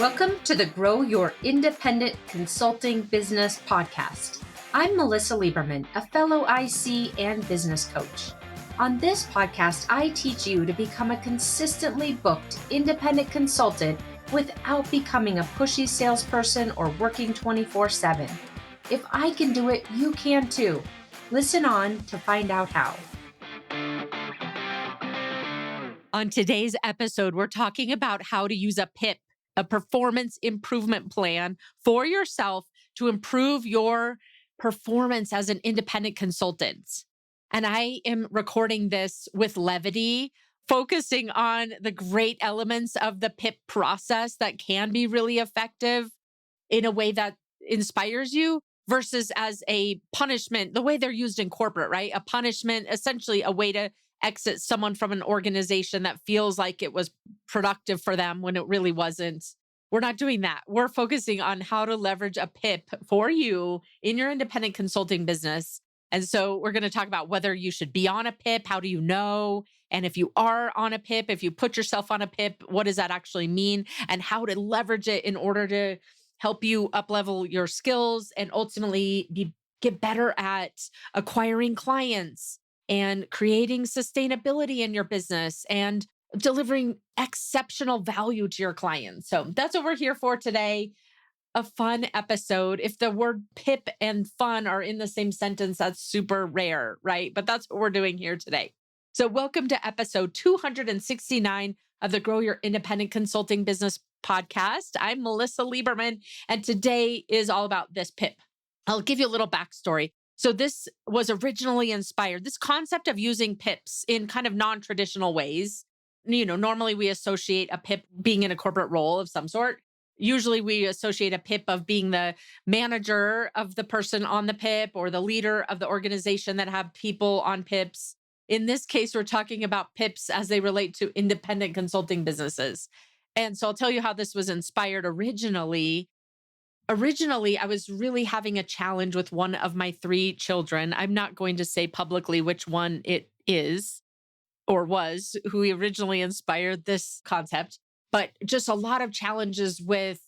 Welcome to the Grow Your Independent Consulting Business podcast. I'm Melisa Liberman, a fellow IC and business coach. On this podcast, I teach you to become a consistently booked independent consultant without becoming a pushy salesperson or working 24/7. If I can do it, you can too. Listen on to find out how. On today's episode, we're talking about how to use a PIP, a performance improvement plan for yourself to improve your performance as an independent consultant. And I am recording this with levity, focusing on the great elements of the PIP process that can be really effective in a way that inspires you versus as a punishment, the way they're used in corporate, right? A punishment, essentially a way to exit someone from an organization that feels like it was productive for them when it really wasn't. We're not doing that. We're focusing on how to leverage a PIP for you in your independent consulting business. And so we're going to talk about whether you should be on a PIP. How do you know? And if you are on a PIP, if you put yourself on a PIP, what does that actually mean? And how to leverage it in order to help you uplevel your skills and ultimately get better at acquiring clients and creating sustainability in your business and delivering exceptional value to your clients. So that's what we're here for today. A fun episode. If the word PIP and fun are in the same sentence, that's super rare, right? But that's what we're doing here today. So welcome to episode 269 of the Grow Your Independent Consulting Business podcast. I'm Melisa Liberman, and today is all about this PIP. I'll give you a little backstory. So this was originally inspired, this concept of using PIPs in kind of non-traditional ways. Normally we associate a PIP being in a corporate role of some sort. Usually we associate a PIP of being the manager of the person on the PIP or the leader of the organization that have people on PIPs. In this case, we're talking about PIPs as they relate to independent consulting businesses. And so I'll tell you how this was inspired originally. Originally, I was really having a challenge with one of my 3 children. I'm not going to say publicly which one it is or was who originally inspired this concept, but just a lot of challenges with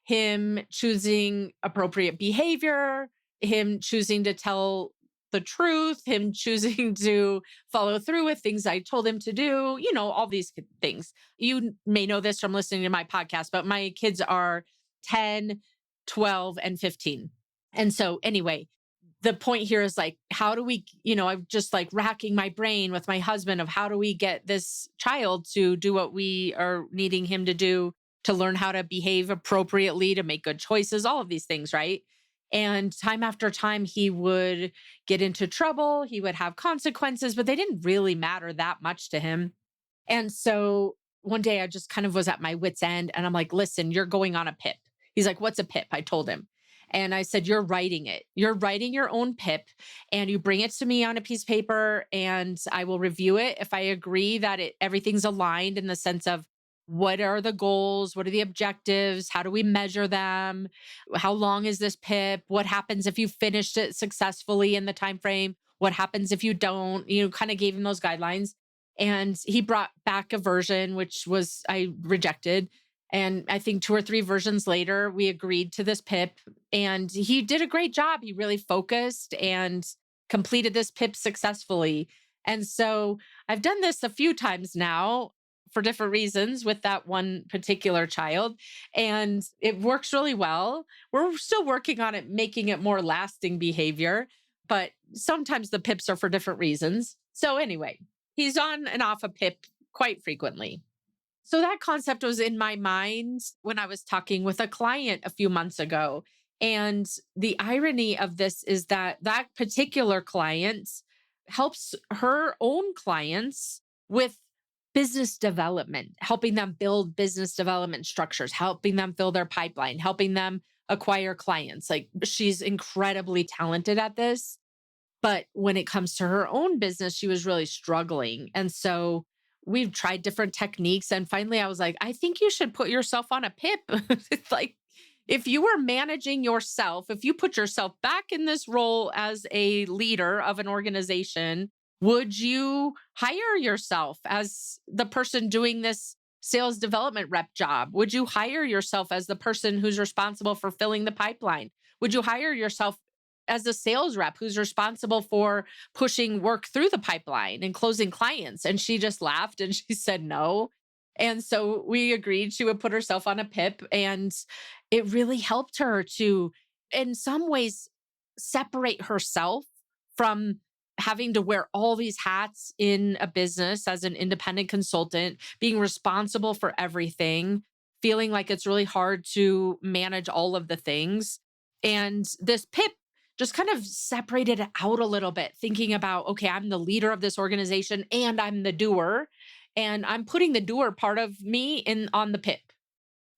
him choosing appropriate behavior, him choosing to tell the truth, him choosing to follow through with things I told him to do, all these things. You may know this from listening to my podcast, but my kids are 10, 12, and 15. And so anyway, the point here is like, how do we, I'm just like racking my brain with my husband of how do we get this child to do what we are needing him to do, to learn how to behave appropriately, to make good choices, all of these things, right? And time after time, he would get into trouble. He would have consequences, but they didn't really matter that much to him. And so one day I just kind of was at my wit's end and I'm like, listen, you're going on a PIP. He's like, what's a PIP? I told him. And I said, you're writing it. You're writing your own PIP and you bring it to me on a piece of paper and I will review it. If I agree that everything's aligned in the sense of what are the goals? What are the objectives? How do we measure them? How long is this PIP? What happens if you finished it successfully in the time frame? What happens if you don't? Kind of gave him those guidelines. And he brought back a version, which was I rejected. And I think 2 or 3 versions later, we agreed to this PIP and he did a great job. He really focused and completed this PIP successfully. And so I've done this a few times now for different reasons with that one particular child. And it works really well. We're still working on it, making it more lasting behavior, but sometimes the PIPs are for different reasons. So anyway, he's on and off a PIP quite frequently. So that concept was in my mind when I was talking with a client a few months ago. And the irony of this is that that particular client helps her own clients with business development, helping them build business development structures, helping them fill their pipeline, helping them acquire clients. Like she's incredibly talented at this. But when it comes to her own business, she was really struggling. And so we've tried different techniques. And finally, I was like, I think you should put yourself on a PIP. It's like, if you were managing yourself, if you put yourself back in this role as a leader of an organization, would you hire yourself as the person doing this sales development rep job? Would you hire yourself as the person who's responsible for filling the pipeline? Would you hire yourself as a sales rep who's responsible for pushing work through the pipeline and closing clients? And she just laughed and she said no. And so we agreed she would put herself on a PIP, and it really helped her to, in some ways, separate herself from having to wear all these hats in a business as an independent consultant, being responsible for everything, feeling like it's really hard to manage all of the things. And this PIP just kind of separated it out a little bit, thinking about, okay, I'm the leader of this organization and I'm the doer, and I'm putting the doer part of me in on the PIP.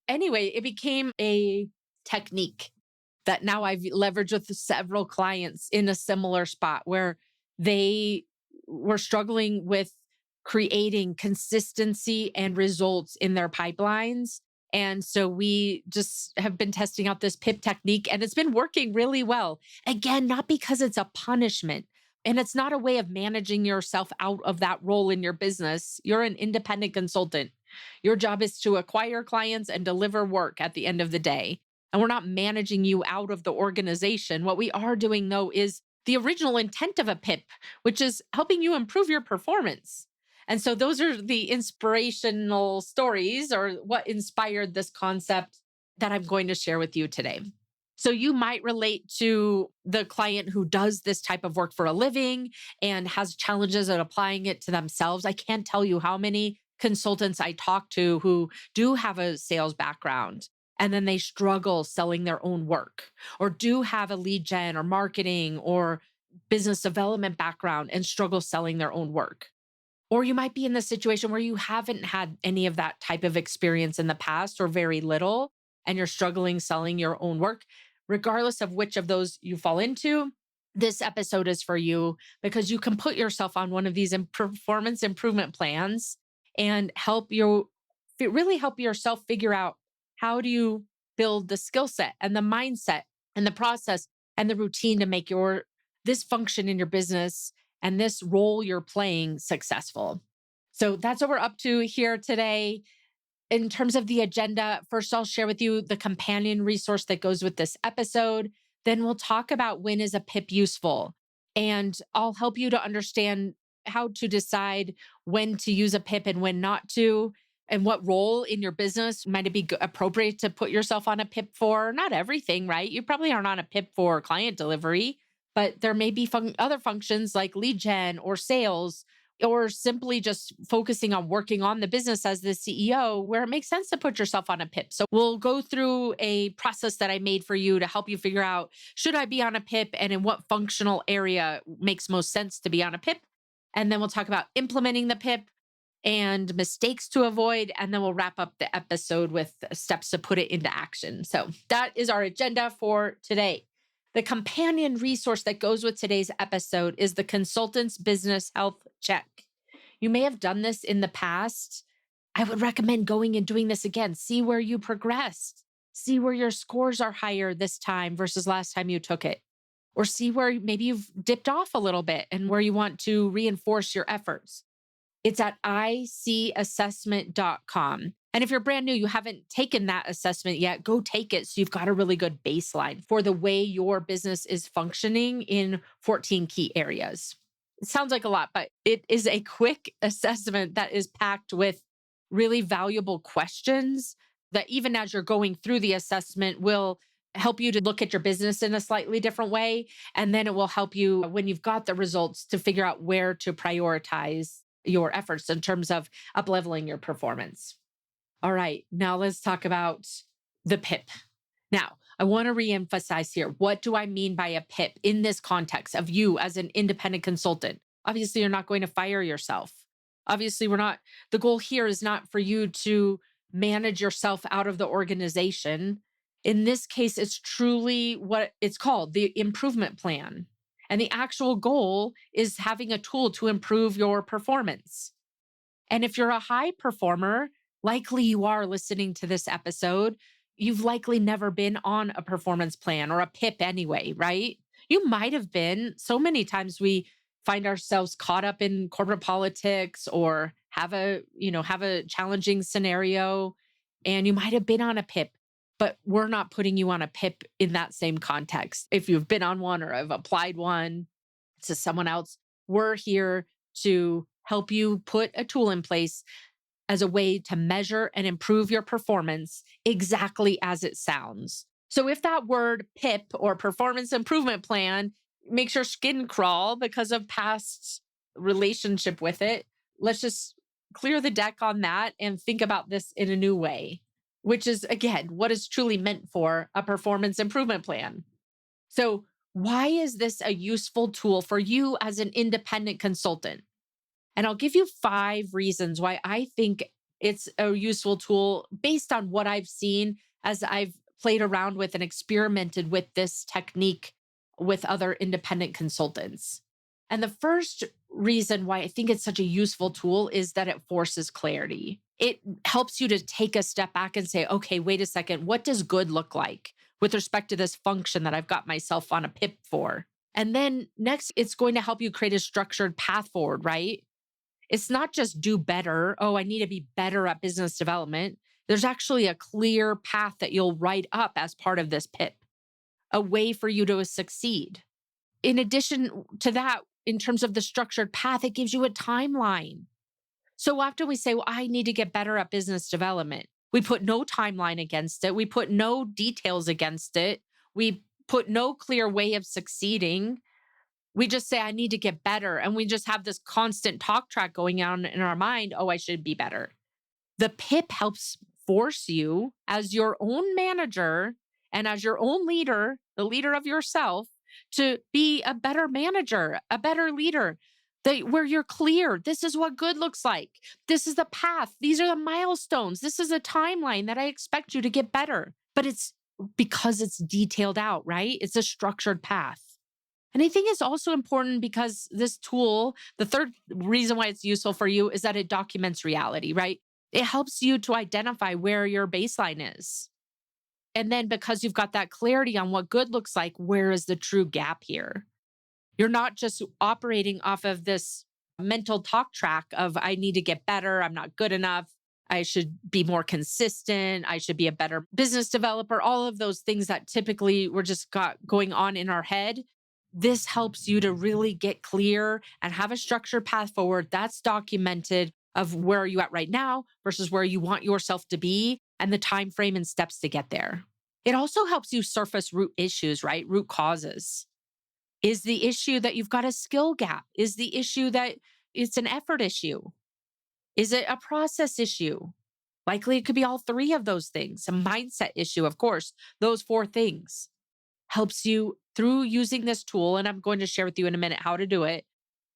Anyway, it became a technique that now I've leveraged with several clients in a similar spot where they were struggling with creating consistency and results in their pipelines. And so we just have been testing out this PIP technique, and it's been working really well. Again, not because it's a punishment, and it's not a way of managing yourself out of that role in your business. You're an independent consultant. Your job is to acquire clients and deliver work at the end of the day. And we're not managing you out of the organization. What we are doing, though, is the original intent of a PIP, which is helping you improve your performance. And so those are the inspirational stories, or what inspired this concept that I'm going to share with you today. So you might relate to the client who does this type of work for a living and has challenges at applying it to themselves. I can't tell you how many consultants I talk to who do have a sales background, and then they struggle selling their own work, or do have a lead gen or marketing or business development background and struggle selling their own work. Or you might be in the situation where you haven't had any of that type of experience in the past, or very little, and you're struggling selling your own work. Regardless of which of those you fall into, this episode is for you, because you can put yourself on one of these performance improvement plans and really help yourself figure out, how do you build the skill set and the mindset and the process and the routine to make this function in your business and this role you're playing successful. So that's what we're up to here today. In terms of the agenda, first I'll share with you the companion resource that goes with this episode. Then we'll talk about, when is a PIP useful? And I'll help you to understand how to decide when to use a PIP and when not to, and what role in your business might it be appropriate to put yourself on a PIP for. Not everything, right? You probably aren't on a PIP for client delivery, but there may be other functions like lead gen or sales, or simply just focusing on working on the business as the CEO, where it makes sense to put yourself on a PIP. So we'll go through a process that I made for you to help you figure out, should I be on a PIP, and in what functional area makes most sense to be on a PIP? And then we'll talk about implementing the PIP and mistakes to avoid. And then we'll wrap up the episode with steps to put it into action. So that is our agenda for today. The companion resource that goes with today's episode is the Consultant's Business Health Check. You may have done this in the past. I would recommend going and doing this again. See where you progressed. See where your scores are higher this time versus last time you took it. Or see where maybe you've dipped off a little bit and where you want to reinforce your efforts. It's at icassessment.com. And if you're brand new, you haven't taken that assessment yet, go take it, so you've got a really good baseline for the way your business is functioning in 14 key areas. It sounds like a lot, but it is a quick assessment that is packed with really valuable questions that, even as you're going through the assessment, will help you to look at your business in a slightly different way. And then it will help you, when you've got the results, to figure out where to prioritize your efforts in terms of upleveling your performance. All right, now let's talk about the PIP. Now, I want to reemphasize here, what do I mean by a PIP in this context of you as an independent consultant? Obviously, you're not going to fire yourself. Obviously, the goal here is not for you to manage yourself out of the organization. In this case, it's truly what it's called, the improvement plan. And the actual goal is having a tool to improve your performance. And if you're a high performer, likely you are listening to this episode, you've likely never been on a performance plan or a PIP anyway, right? You might have been. So many times we find ourselves caught up in corporate politics or have a challenging scenario, and you might have been on a PIP, but we're not putting you on a PIP in that same context. If you've been on one or have applied one to someone else, we're here to help you put a tool in place as a way to measure and improve your performance exactly as it sounds. So if that word PIP or performance improvement plan makes your skin crawl because of past relationship with it, let's just clear the deck on that and think about this in a new way, which is, again, what is truly meant for a performance improvement plan. So why is this a useful tool for you as an independent consultant? And I'll give you 5 reasons why I think it's a useful tool based on what I've seen as I've played around with and experimented with this technique with other independent consultants. And the first reason why I think it's such a useful tool is that it forces clarity. It helps you to take a step back and say, okay, wait a second, what does good look like with respect to this function that I've got myself on a PIP for? And then next, it's going to help you create a structured path forward, right? It's not just do better. Oh, I need to be better at business development. There's actually a clear path that you'll write up as part of this PIP, a way for you to succeed. In addition to that, in terms of the structured path, it gives you a timeline. So often we say, well, I need to get better at business development. We put no timeline against it. We put no details against it. We put no clear way of succeeding. We just say, I need to get better. And we just have this constant talk track going on in our mind. Oh, I should be better. The PIP helps force you as your own manager and as your own leader, the leader of yourself, to be a better manager, a better leader, where you're clear. This is what good looks like. This is the path. These are the milestones. This is a timeline that I expect you to get better. But it's because it's detailed out, right? It's a structured path. And I think it's also important because this tool, the third reason why it's useful for you is that it documents reality, right? It helps you to identify where your baseline is. And then because you've got that clarity on what good looks like, where is the true gap here? You're not just operating off of this mental talk track of, I need to get better. I'm not good enough. I should be more consistent. I should be a better business developer. All of those things that typically we're just got going on in our head. This helps you to really get clear and have a structured path forward that's documented of where are you at right now versus where you want yourself to be and the time frame and steps to get there. It also helps you surface root issues, right? Root causes. Is the issue that you've got a skill gap? Is the issue that it's an effort issue? Is it a process issue? Likely it could be all 3 of those things. A mindset issue, of course, those 4 things. Helps you through using this tool, and I'm going to share with you in a minute how to do it,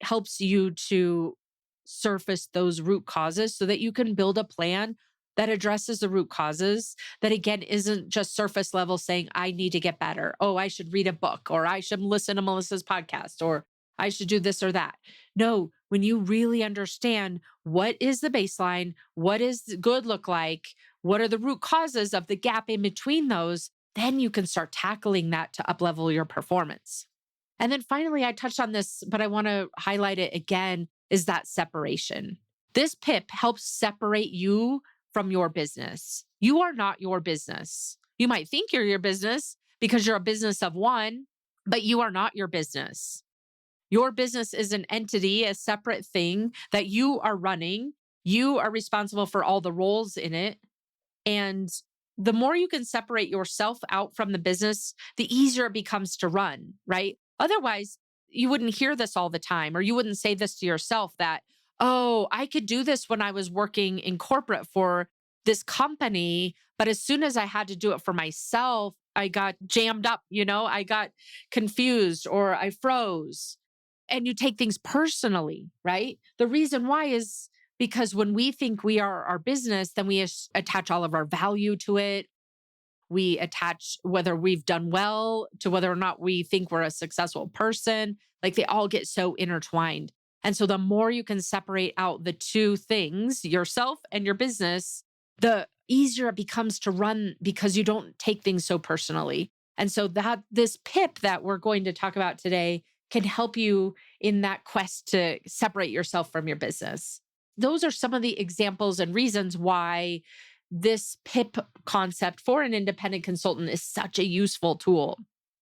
helps you to surface those root causes so that you can build a plan that addresses the root causes that, again, isn't just surface level saying, I need to get better. Oh, I should read a book, or I should listen to Melissa's podcast, or I should do this or that. No, when you really understand what is the baseline, what does good look like, what are the root causes of the gap in between those, then you can start tackling that to uplevel your performance. And then finally, I touched on this, but I want to highlight it again, is that separation. This PIP helps separate you from your business. You are not your business. You might think you're your business because you're a business of one, but you are not your business. Your business is an entity, a separate thing that you are running. You are responsible for all the roles in it. And the more you can separate yourself out from the business, the easier it becomes to run, right? Otherwise, you wouldn't hear this all the time, or you wouldn't say this to yourself that, oh, I could do this when I was working in corporate for this company. But as soon as I had to do it for myself, I got jammed up, I got confused or I froze. And you take things personally, right? The reason why is because when we think we are our business, then we attach all of our value to it. We attach whether we've done well to whether or not we think we're a successful person. Like they all get so intertwined. And so the more you can separate out the 2 things, yourself and your business, the easier it becomes to run because you don't take things so personally. And so that this PIP that we're going to talk about today can help you in that quest to separate yourself from your business. those are some of the examples and reasons why this PIP concept for an independent consultant is such a useful tool.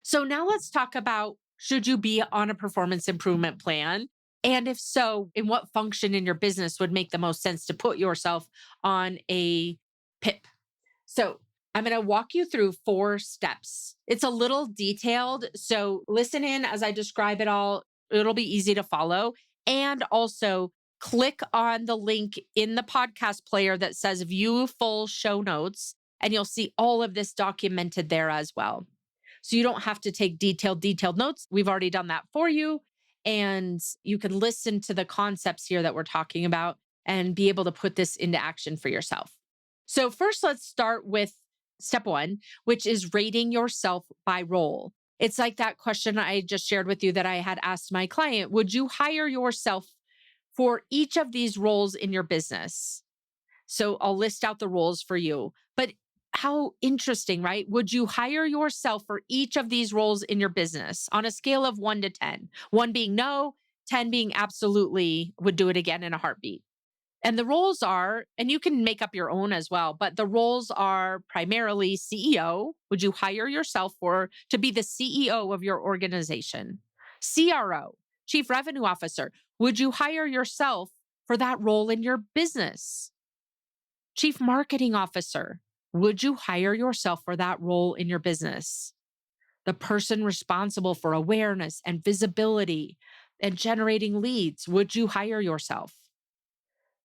So now let's talk about, should you be on a performance improvement plan? And if so, in what function in your business would make the most sense to put yourself on a PIP? So I'm going to walk you through 4 steps. It's a little detailed, so listen in as I describe it all. It'll be easy to follow. And also click on the link in the podcast player that says view full show notes, and you'll see all of this documented there as well. So you don't have to take detailed notes. We've already done that for you. And you can listen to the concepts here that we're talking about and be able to put this into action for yourself. So first, let's start with step 1, which is rating yourself by role. It's like that question I just shared with you that I had asked my client. Would you hire yourself for each of these roles in your business? So I'll list out the roles for you. But how interesting, right? Would you hire yourself for each of these roles in your business on a scale of 1 to 10? 1 being no, 10 being absolutely would do it again in a heartbeat. And the roles are, and you can make up your own as well, but the roles are primarily CEO. Would you hire yourself to be the CEO of your organization? CRO, Chief Revenue Officer. Would you hire yourself for that role in your business? Chief Marketing Officer. Would you hire yourself for that role in your business? The person responsible for awareness and visibility and generating leads. Would you hire yourself?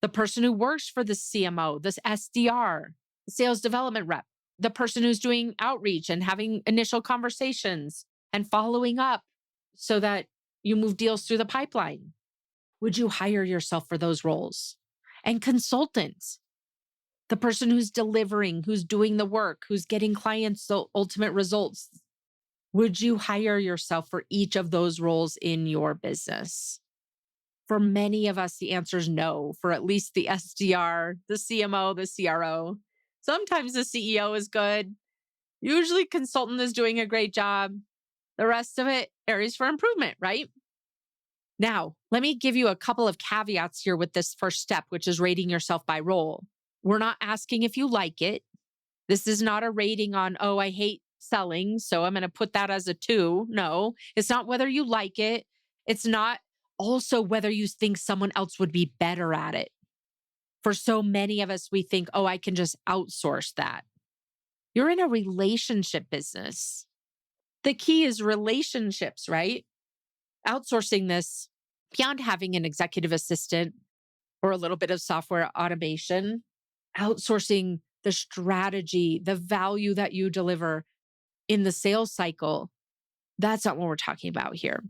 The person who works for the CMO, this SDR, the sales development rep, the person who's doing outreach and having initial conversations and following up so that you move deals through the pipeline. Would you hire yourself for those roles? And consultants, the person who's delivering, who's doing the work, who's getting clients the ultimate results. Would you hire yourself for each of those roles in your business? For many of us, the answer is no, for at least the SDR, the CMO, the CRO. Sometimes the CEO is good. Usually consultant is doing a great job. The rest of it, areas for improvement, right? Now, let me give you a couple of caveats here with this first step, which is rating yourself by role. We're not asking if you like it. This is not a rating on, oh, I hate selling, so I'm going to put that as a 2. No, it's not whether you like it. It's not also whether you think someone else would be better at it. For so many of us, we think, oh, I can just outsource that. You're in a relationship business. The key is relationships, right? Outsourcing this beyond having an executive assistant or a little bit of software automation, outsourcing the strategy, the value that you deliver in the sales cycle. That's not what we're talking about here.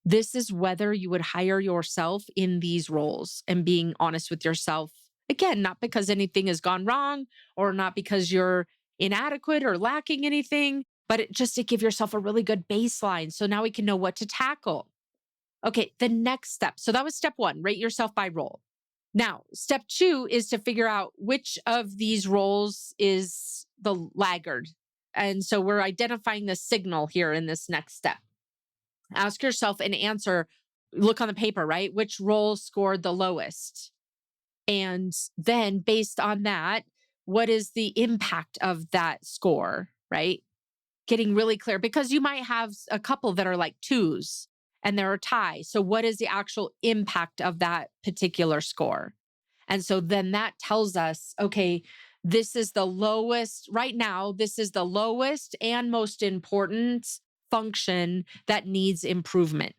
This is whether you would hire yourself in these roles and being honest with yourself. Again, not because anything has gone wrong or not because you're inadequate or lacking anything, but just to give yourself a really good baseline. So now we can know what to tackle. Okay, the next step. So that was step 1, rate yourself by role. Now, step 2 is to figure out which of these roles is the laggard. And so we're identifying the signal here in this next step. Ask yourself and answer, look on the paper, right? Which role scored the lowest? And then based on that, what is the impact of that score, right? Getting really clear, because you might have a couple that are like 2s and they're a tie. So what is the actual impact of that particular score? And so then that tells us, okay, this is the lowest right now. This is the lowest and most important function that needs improvement.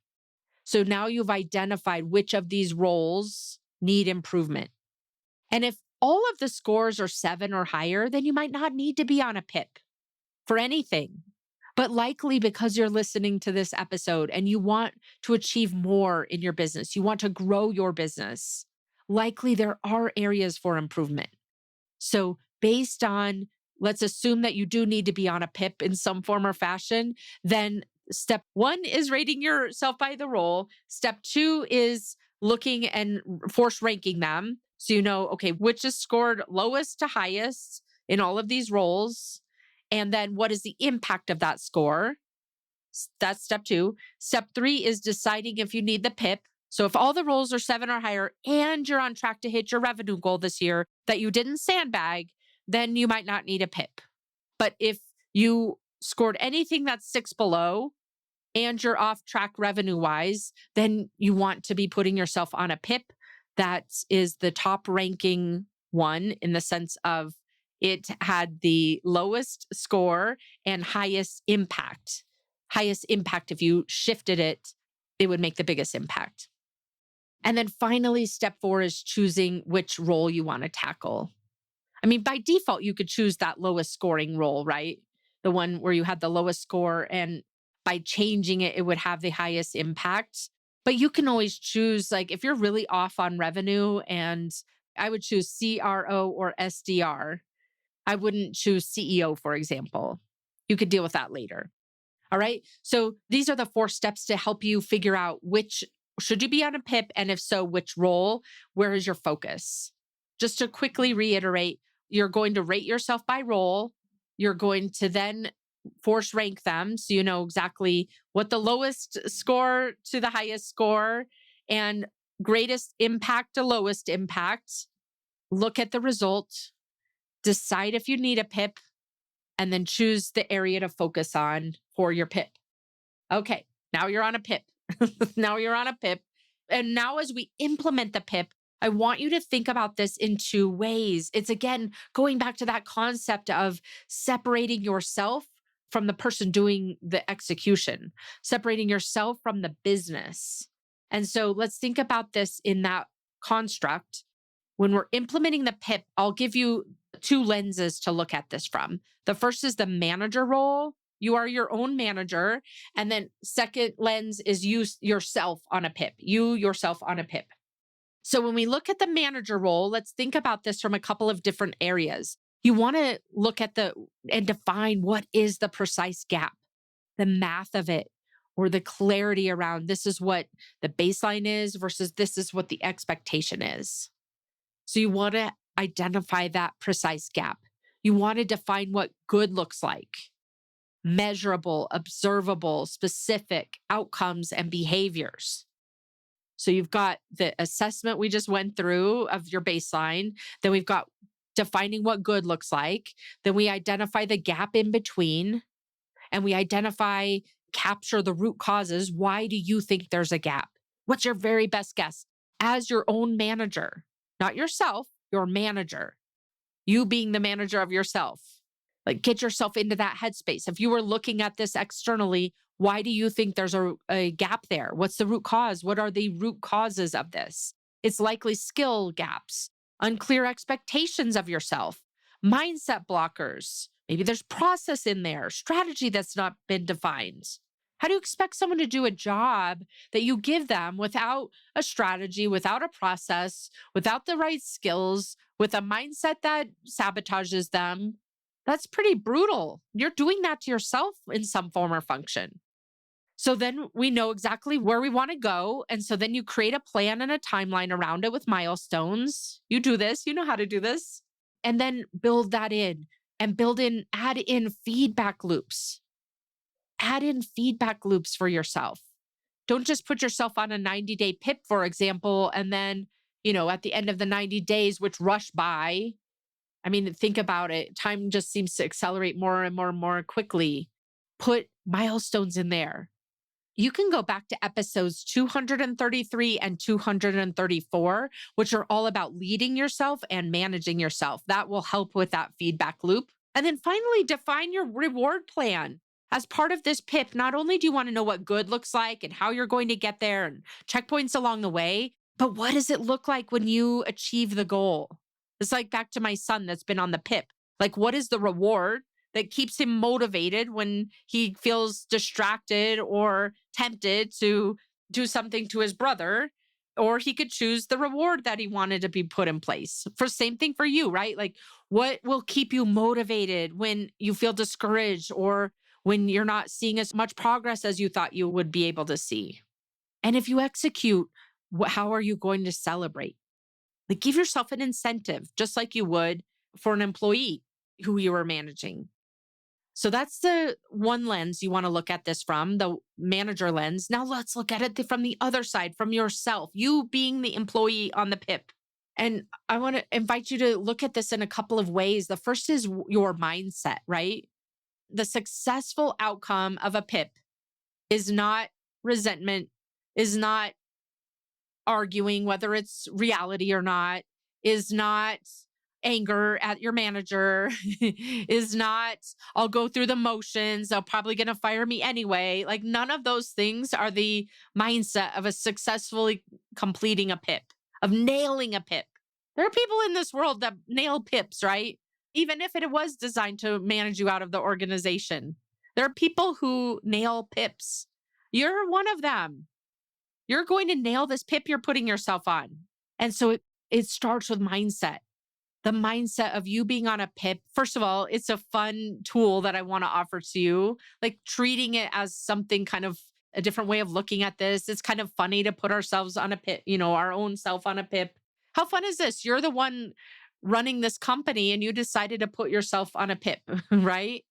So now you've identified which of these roles need improvement. And if all of the scores are 7 or higher, then you might not need to be on a PIP for anything. But likely because you're listening to this episode and you want to achieve more in your business, you want to grow your business, likely there are areas for improvement. So based on, let's assume that you do need to be on a PIP in some form or fashion, then step 1 is rating yourself by the role. Step 2 is looking and force ranking them. So you know, okay, which is scored lowest to highest in all of these roles. And then what is the impact of that score? That's step 2. Step 3 is deciding if you need the PIP. So if all the roles are 7 or higher and you're on track to hit your revenue goal this year that you didn't sandbag, then you might not need a PIP. But if you scored anything that's 6 below and you're off track revenue wise, then you want to be putting yourself on a PIP that is the top ranking one in the sense of it had the lowest score and highest impact. Highest impact, if you shifted it, it would make the biggest impact. And then finally, step 4 is choosing which role you want to tackle. I mean, by default, you could choose that lowest scoring role, right? The one where you had the lowest score, and by changing it, it would have the highest impact. But you can always choose, like, if you're really off on revenue, and I would choose CRO or SDR. I wouldn't choose CEO, for example. You could deal with that later. All right. So these are the 4 steps to help you figure out which should you be on a PIP, and if so, which role, where is your focus? Just to quickly reiterate, you're going to rate yourself by role. You're going to then force rank them so you know exactly what the lowest score to the highest score and greatest impact to lowest impact. Look at the result, decide if you need a PIP, and then choose the area to focus on for your PIP. Okay, now you're on a PIP. Now you're on a PIP. And now as we implement the PIP, I want you to think about this in 2 ways. It's again, going back to that concept of separating yourself from the person doing the execution, separating yourself from the business. And so let's think about this in that construct. When we're implementing the PIP, I'll give you 2 lenses to look at this from. The first is the manager role. You are your own manager. And then second lens is you yourself on a PIP, you yourself on a PIP. So when we look at the manager role, let's think about this from a couple of different areas. You want to look at and define what is the precise gap, the math of it, or the clarity around this is what the baseline is versus this is what the expectation is. So you want to identify that precise gap. You want to define what good looks like. Measurable, observable, specific outcomes and behaviors. So you've got the assessment we just went through of your baseline. Then we've got defining what good looks like. Then we identify the gap in between, and we capture the root causes. Why do you think there's a gap? What's your very best guess as your own manager? Not yourself, your manager. You being the manager of yourself. Like, get yourself into that headspace. If you were looking at this externally, why do you think there's a gap there? What's the root cause? What are the root causes of this? It's likely skill gaps, unclear expectations of yourself, mindset blockers. Maybe there's process in there, strategy that's not been defined. How do you expect someone to do a job that you give them without a strategy, without a process, without the right skills, with a mindset that sabotages them? That's pretty brutal. You're doing that to yourself in some form or function. So then we know exactly where we want to go. And so then you create a plan and a timeline around it with milestones. You do this, you know how to do this. And then build that in and add in feedback loops. Add in feedback loops for yourself. Don't just put yourself on a 90-day PIP, for example, and then, at the end of the 90 days, which rush by. I mean, think about it. Time just seems to accelerate more and more and more quickly. Put milestones in there. You can go back to episodes 233 and 234, which are all about leading yourself and managing yourself. That will help with that feedback loop. And then finally, define your reward plan. As part of this PIP, not only do you want to know what good looks like and how you're going to get there and checkpoints along the way, but what does it look like when you achieve the goal? It's like back to my son that's been on the PIP. Like, what is the reward that keeps him motivated when he feels distracted or tempted to do something to his brother? Or he could choose the reward that he wanted to be put in place. Same thing for you, right? Like, what will keep you motivated when you feel discouraged or when you're not seeing as much progress as you thought you would be able to see? And if you execute, how are you going to celebrate? Like, give yourself an incentive, just like you would for an employee who you are managing. So that's the one lens you want to look at this from, the manager lens. Now let's look at it from the other side, from yourself, you being the employee on the PIP. And I want to invite you to look at this in a couple of ways. The first is your mindset, right? The successful outcome of a PIP is not resentment, is not arguing whether it's reality or not, is not anger at your manager, is not, I'll go through the motions, they're probably going to fire me anyway. Like none of those things are the mindset of a successfully completing a PIP, of nailing a PIP. There are people in this world that nail PIPs, right? Even if it was designed to manage you out of the organization. There are people who nail PIPs. You're one of them. You're going to nail this PIP you're putting yourself on. And so it starts with mindset. The mindset of you being on a PIP. First of all, it's a fun tool that I want to offer to you, like treating it as something kind of a different way of looking at this. It's kind of funny to put ourselves on a PIP, our own self on a PIP. How fun is this? You're the one running this company and you decided to put yourself on a PIP, right?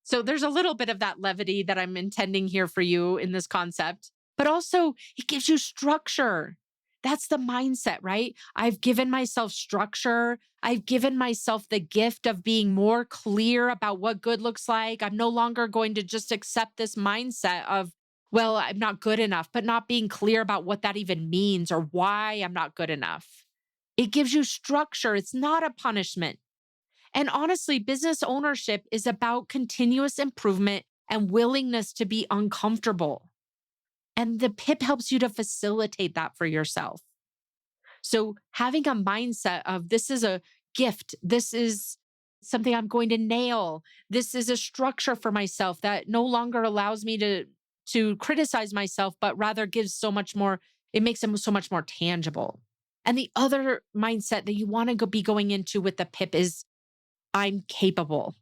So there's a little bit of that levity that I'm intending here for you in this concept, but also it gives you structure. That's the mindset, right? I've given myself structure. I've given myself the gift of being more clear about what good looks like. I'm no longer going to just accept this mindset of, well, I'm not good enough, but not being clear about what that even means or why I'm not good enough. It gives you structure. It's not a punishment. And honestly, business ownership is about continuous improvement and willingness to be uncomfortable. And the PIP helps you to facilitate that for yourself. So having a mindset of this is a gift, this is something I'm going to nail, this is a structure for myself that no longer allows me to criticize myself, but rather gives so much more, it makes them so much more tangible. And the other mindset that you want to be going into with the PIP is I'm capable.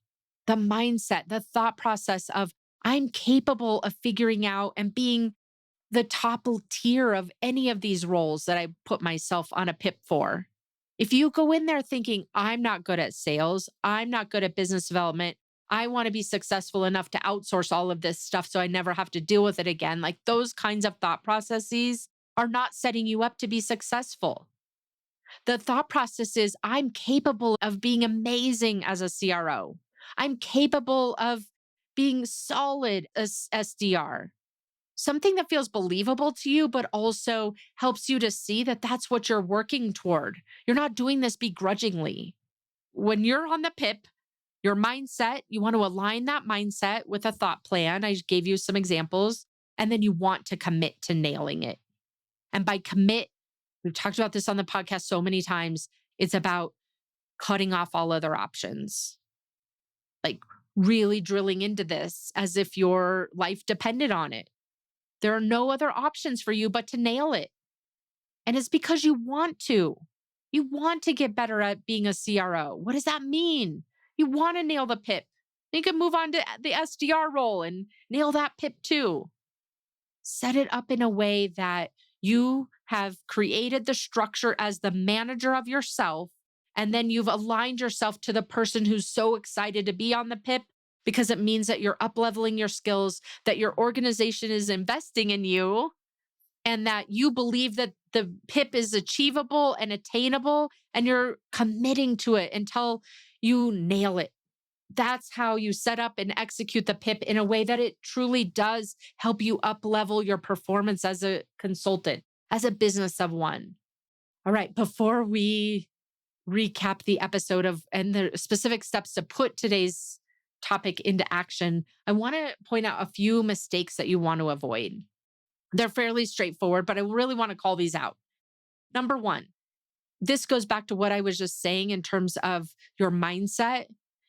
The mindset, the thought process of I'm capable of figuring out and being the top tier of any of these roles that I put myself on a PIP for. If you go in there thinking, I'm not good at sales, I'm not good at business development, I want to be successful enough to outsource all of this stuff so I never have to deal with it again, like those kinds of thought processes are not setting you up to be successful. The thought process is I'm capable of being amazing as a CRO. I'm capable of being solid as SDR. Something that feels believable to you, but also helps you to see that that's what you're working toward. You're not doing this begrudgingly. When you're on the PIP, your mindset, you want to align that mindset with a thought plan. I gave you some examples, and then you want to commit to nailing it. And by commit, we've talked about this on the podcast so many times. It's about cutting off all other options, like really drilling into this as if your life depended on it. There are no other options for you but to nail it. And it's because you want to. You want to get better at being a CRO. What does that mean? You want to nail the PIP. You can move on to the SDR role and nail that PIP too. Set it up in a way that you have created the structure as the manager of yourself, and then you've aligned yourself to the person who's so excited to be on the PIP because it means that you're up-leveling your skills, that your organization is investing in you, and that you believe that the PIP is achievable and attainable, and you're committing to it until you nail it. That's how you set up and execute the PIP in a way that it truly does help you up-level your performance as a consultant, as a business of one. All right, before we recap the episode and the specific steps to put today's topic into action, I want to point out a few mistakes that you want to avoid. They're fairly straightforward, but I really want to call these out. Number one, this goes back to what I was just saying in terms of your mindset.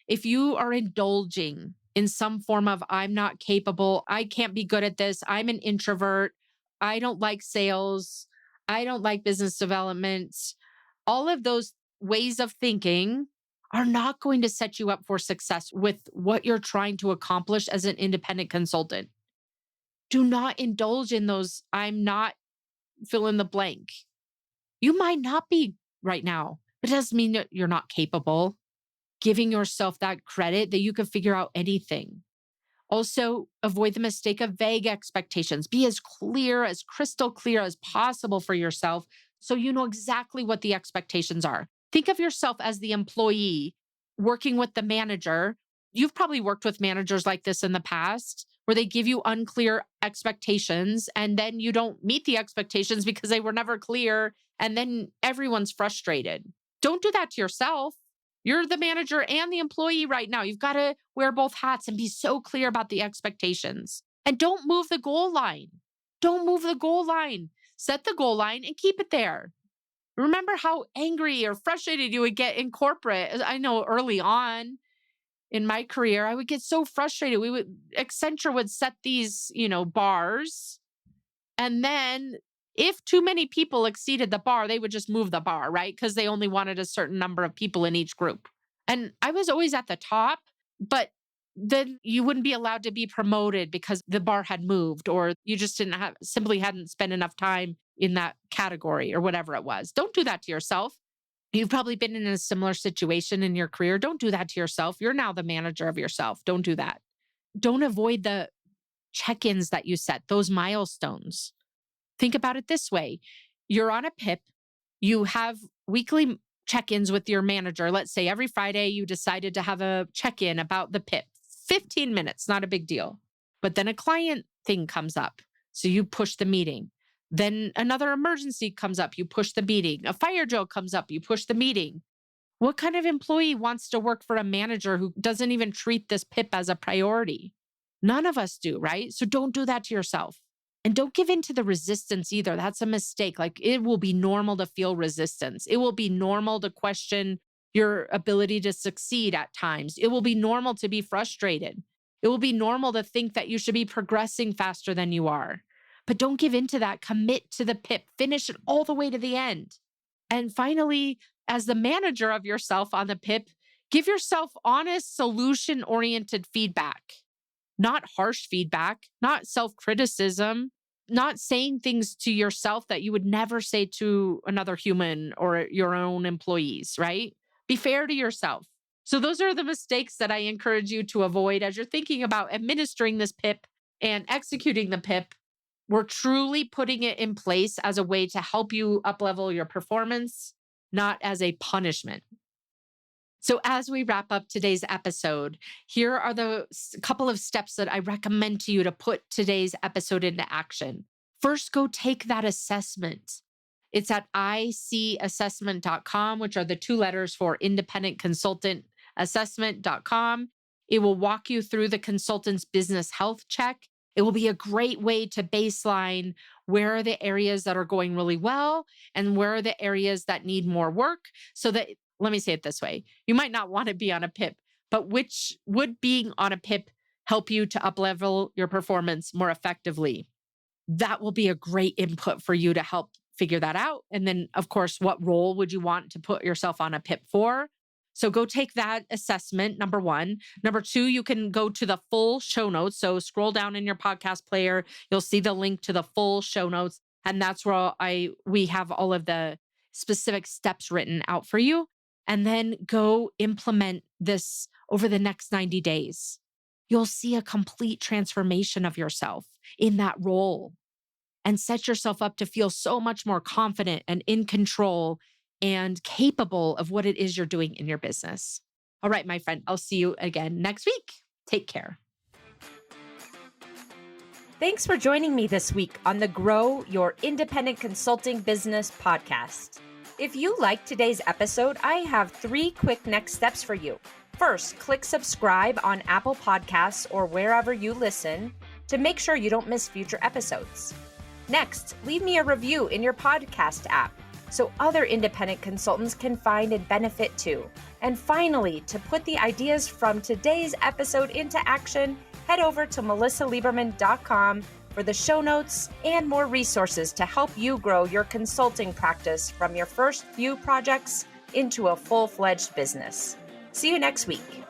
If you are indulging in some form of, I'm not capable, I can't be good at this, I'm an introvert, I don't like sales, I don't like business development, all of those ways of thinking are not going to set you up for success with what you're trying to accomplish as an independent consultant. Do not indulge in those, I'm not fill in the blank. You might not be right now, but it doesn't mean that you're not capable. giving yourself that credit that you can figure out anything. Also, avoid the mistake of vague expectations. Be as clear, as crystal clear as possible for yourself so you know exactly what the expectations are. Think of yourself as the employee working with the manager. You've probably worked with managers like this in the past where they give you unclear expectations and then you don't meet the expectations because they were never clear. And then everyone's frustrated. Don't do that to yourself. You're the manager and the employee right now. You've got to wear both hats and be so clear about the expectations. And don't move the goal line. Don't move the goal line. Set the goal line and keep it there. Remember how angry or frustrated you would get in corporate. I know early on in my career, I would get so frustrated. Accenture would set these, bars. And then if too many people exceeded the bar, they would just move the bar, right? Because they only wanted a certain number of people in each group. And I was always at the top, but then you wouldn't be allowed to be promoted because the bar had moved or you just simply hadn't spent enough time in that category or whatever it was. Don't do that to yourself. You've probably been in a similar situation in your career. Don't do that to yourself. You're now the manager of yourself. Don't do that. Don't avoid the check-ins that you set, those milestones. Think about it this way. You're on a PIP. You have weekly check-ins with your manager. Let's say every Friday you decided to have a check-in about the PIP. 15 minutes, not a big deal. But then a client thing comes up. So you push the meeting. Then another emergency comes up. You push the meeting. A fire drill comes up. You push the meeting. What kind of employee wants to work for a manager who doesn't even treat this PIP as a priority? None of us do, right? So don't do that to yourself. And don't give in to the resistance either. That's a mistake. Like it will be normal to feel resistance. It will be normal to question your ability to succeed at times. It will be normal to be frustrated. It will be normal to think that you should be progressing faster than you are. But don't give in to that. Commit to the PIP. Finish it all the way to the end. And finally, as the manager of yourself on the PIP, give yourself honest, solution-oriented feedback. Not harsh feedback, not self-criticism, not saying things to yourself that you would never say to another human or your own employees, right? Be fair to yourself. So those are the mistakes that I encourage you to avoid as you're thinking about administering this PIP and executing the PIP. We're truly putting it in place as a way to help you uplevel your performance, not as a punishment. So as we wrap up today's episode, here are the couple of steps that I recommend to you to put today's episode into action. First, go take that assessment. It's at icassessment.com, which are the two letters for independent consultant assessment.com. It will walk you through the consultant's business health check. It will be a great way to baseline where are the areas that are going really well and where are the areas that need more work so that, let me say it this way, you might not want to be on a PIP, but which would being on a PIP help you to uplevel your performance more effectively? That will be a great input for you to help figure that out. And then, of course, what role would you want to put yourself on a PIP for? So go take that assessment, number one. Number two, you can go to the full show notes. So scroll down in your podcast player. You'll see the link to the full show notes. And that's where we have all of the specific steps written out for you. And then go implement this over the next 90 days. You'll see a complete transformation of yourself in that role and set yourself up to feel so much more confident and in control and capable of what it is you're doing in your business. All right, my friend, I'll see you again next week. Take care. Thanks for joining me this week on the Grow Your Independent Consulting Business podcast. If you liked today's episode, I have 3 quick next steps for you. First, click subscribe on Apple Podcasts or wherever you listen to make sure you don't miss future episodes. Next, leave me a review in your podcast app so other independent consultants can find and benefit too. And finally, to put the ideas from today's episode into action, head over to melisaliberman.com for the show notes and more resources to help you grow your consulting practice from your first few projects into a full-fledged business. See you next week.